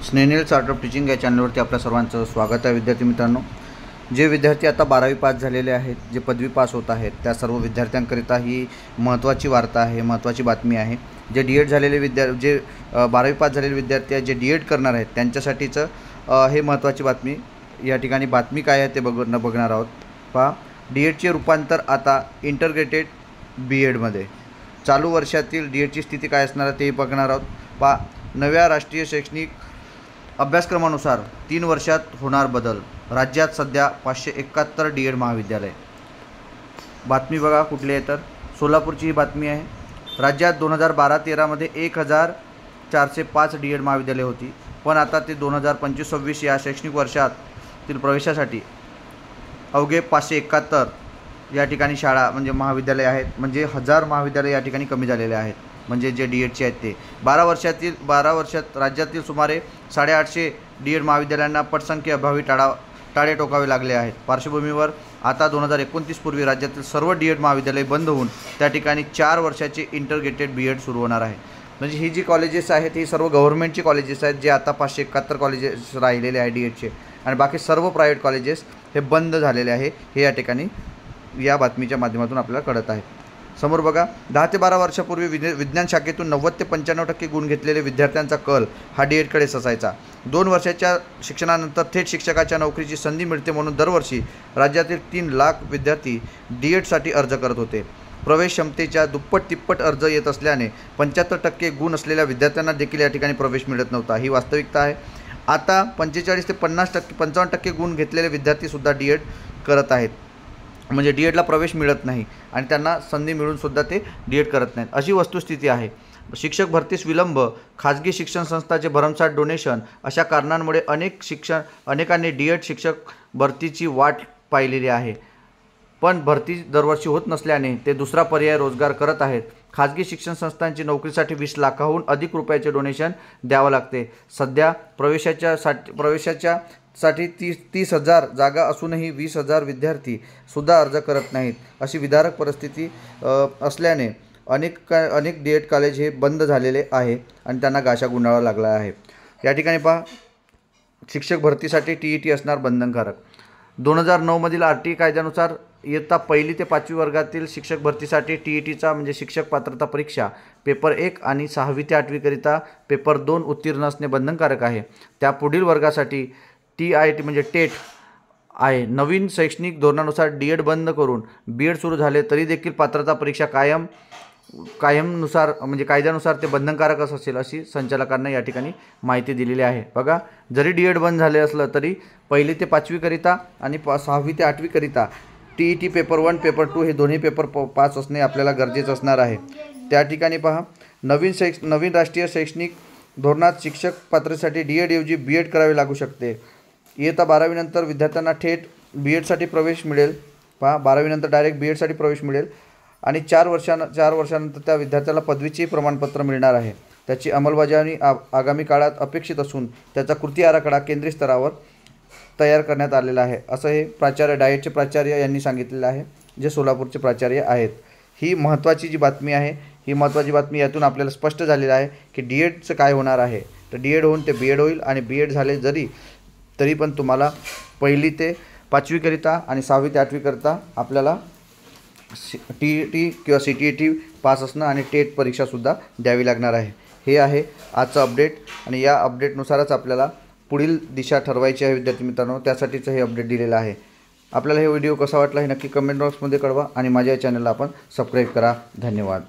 स्नेनिल start of teaching या चॅनलवरती आपल्या सर्वांचं स्वागत आहे। विद्यार्थी मित्रांनो, जे विद्यार्थी आता 12वी पास झालेले आहेत, जे पदवी पास होत आहेत, त्या सर्व विद्यार्थ्यांकरिता ही महत्त्वाची वार्ता आहे, महत्त्वाची बातमी आहे। जे डी-एड झालेले जे 12वी पास झालेले विद्यार्थी आहेत, जे डी-एड करणार आहेत, त्यांच्यासाठीचं हे महत्त्वाची बातमी। या ठिकाणी बातमी काय आहे ते बघणार आहोत। पहा, डी-एडचे रूपांतर आता इंटरग्रेटेड बी-एडमध्ये। चालू वर्षातील डी-एडची स्थिती काय असणार आहे ते बघणार आहोत। पहा, नव्या राष्ट्रीय शैक्षणिक अभ्यासक्रमानुसार 3 वर्षात होणार बदल। राज्यात सध्या 571 डी-एड महाविद्यालय। बातमी बघा कुठली आहे तर सोलापूरची ही बातमी आहे। राज्यात 2012-13 मध्ये 1405 डी-एड महाविद्यालय होती, पण आता ते 2025-26 या शैक्षणिक वर्षातील प्रवेशासाठी अवघे 571 या ठिकाणी शाळा म्हणजे महाविद्यालय आहेत। म्हणजे 1000 महाविद्यालय या ठिकाणी कमी झालेले आहेत। म्हणजे जे डी-एडचे आहेत ते 12 वर्षात राज्यातील सुमारे 850 डी-एड महाविद्यालयांना पटसंख्येअभावी टाळे टोकावे लागले आहेत। पार्श्वभूमीवर आता 2029 पूर्वी राज्यातील सर्व डी-एड महाविद्यालय बंद होऊन त्या ठिकाणी 4 वर्षाचे इंटरग्रेटेड बी-एड सुरू होणार आहे। म्हणजे ही जी कॉलेजेस आहेत ही सर्व गव्हर्नमेंटची कॉलेजेस आहेत, जे आता 571 कॉलेजेस राहिलेले आहे डी-एडचे, आणि बाकी सर्व प्रायव्हेट कॉलेजेस हे बंद झालेले आहे। हे या ठिकाणी या बातमीच्या माध्यमातून आपल्याला कळत आहे। समोर बघा, 10 ते 12 वर्षापूर्वी विज्ञान शाखेतून 90 ते 95% गुण घेतलेले विद्यार्थ्यांचा कल हा डी-एडकडेच असायचा। 2 वर्षाच्या शिक्षणानंतर थेट शिक्षकाच्या नोकरीची संधी मिळते म्हणून दरवर्षी राज्यातील 3 लाख विद्यार्थी डी-एडसाठी अर्ज करत होते। प्रवेश क्षमतेच्या दुप्पट तिप्पट अर्ज येत असल्याने 75% गुण असलेल्या विद्यार्थ्यांना देखील या ठिकाणी प्रवेश मिळत नव्हता। ही वास्तविकता आहे। आता 45 ते 55% गुण घेतलेले विद्यार्थीसुद्धा डी-एड करत आहेत। म्हणजे डी-एडला प्रवेश मिळत नाही आणि त्यांना संधी मिळूनसुद्धा ते डी-एड करत नाहीत, अशी वस्तुस्थिती आहे। शिक्षक भरतीस विलंब, खाजगी शिक्षण संस्थांचे भरमसाठ डोनेशन अशा कारणांमुळे अनेकांनी डी-एड शिक्षक भरतीची वाट पाहिलेली आहे, पण भरती दरवर्षी होत नसल्याने ते दुसरा पर्याय रोजगार करत आहेत। खाजगी शिक्षण संस्थांची नोकरीसाठी 20 लाखाहून अधिक रुपयाचे डोनेशन द्यावं लागते। सध्या प्रवेशासाठी 30,000 जागा असूनही 20,000 विद्यार्थी सुद्धा अर्ज करत नाहीत, अशी विदारक परिस्थिती असल्याने अनेक डी-एड कॉलेज हे बंद झालेले आहे आणि त्यांना गाशा गुंडाळावा लागला आहे। या ठिकाणी पहा, शिक्षक भरतीसाठी टी-ई-टी असणार बंधनकारक। 2009 मधील आर-टी कायद्यानुसार इयत्ता 1ली ते 5वी वर्गातील शिक्षक भरतीसाठी टी-ई-टीचा म्हणजे शिक्षक पात्रता परीक्षा पेपर 1 आणि 6वी ते 8वी करिता पेपर 2 उत्तीर्ण असणे बंधनकारक आहे। त्या पुढील वर्गासाठी TIT म्हणजे टेट आहे। नवीन शैक्षणिक धोरणानुसार डी-एड बंद करून बी-एड सुरू झाले तरी देखील पात्रता परीक्षा कायमनुसार म्हणजे कायद्यानुसार ते बंधनकारक असेल, अशी संचालकांना या ठिकाणी माहिती दिलेली आहे। बघा, जरी डी-एड बंद झाले असलं तरी 1ली ते 5वी करिता आणि 6वी ते 8वी करिता TET पेपर 1 पेपर 2 हे दोन्ही पेपर पास असणे आपल्याला गरजेचं असणार आहे। त्या ठिकाणी पहा, नवीन राष्ट्रीय शैक्षणिक धोरणात शिक्षक पात्रतेसाठी डी-एड ऐवजी बी-एड करावे लागू शकते। इयत्ता 12वी नंतर विद्यार्थ्यांना थेट बी-एडसाठी प्रवेश मिळेल। पहा, 12वी नंतर डायरेक्ट बी-एडसाठी प्रवेश मिळेल आणि 4 वर्षानंतर त्या विद्यार्थ्याला पदवीचे प्रमाणपत्र मिळणार आहे। त्याची अंमलबजावणी आगामी काळात अपेक्षित असून त्याचा कृती आराखडा केंद्रीय स्तरावर तयार करण्यात आलेला आहे, असं हे प्राचार्य डी-एडचे प्राचार्य यांनी सांगितलेलं आहे, जे सोलापूरचे प्राचार्य आहेत। ही महत्त्वाची जी बातमी आहे, ही महत्त्वाची बातमी यातून आपल्याला स्पष्ट झालेलं आहे की डी-एडचं काय होणार आहे। तर डी-एड होऊन ते बी-एड होईल आणि बी-एड झाले तरी पण तुम्हाला 1ली ते 5वी करिता आणि 6वी ते 8वी करिता आपल्याला TET किंवा CTET पास असणं आणि टेट परीक्षासुद्धा द्यावी लागणार आहे। हे आहे आजचं अपडेट आणि या अपडेटनुसारच आपल्याला पुढील दिशा ठरवायची आहे विद्यार्थी मित्रांनो, त्यासाठीचं हे अपडेट दिलेलं आहे। आपल्याला हे व्हिडिओ कसा वाटला हे नक्की कमेंट बॉक्समध्ये कळवा आणि माझ्या चॅनलला आपण सबस्क्राईब करा। धन्यवाद।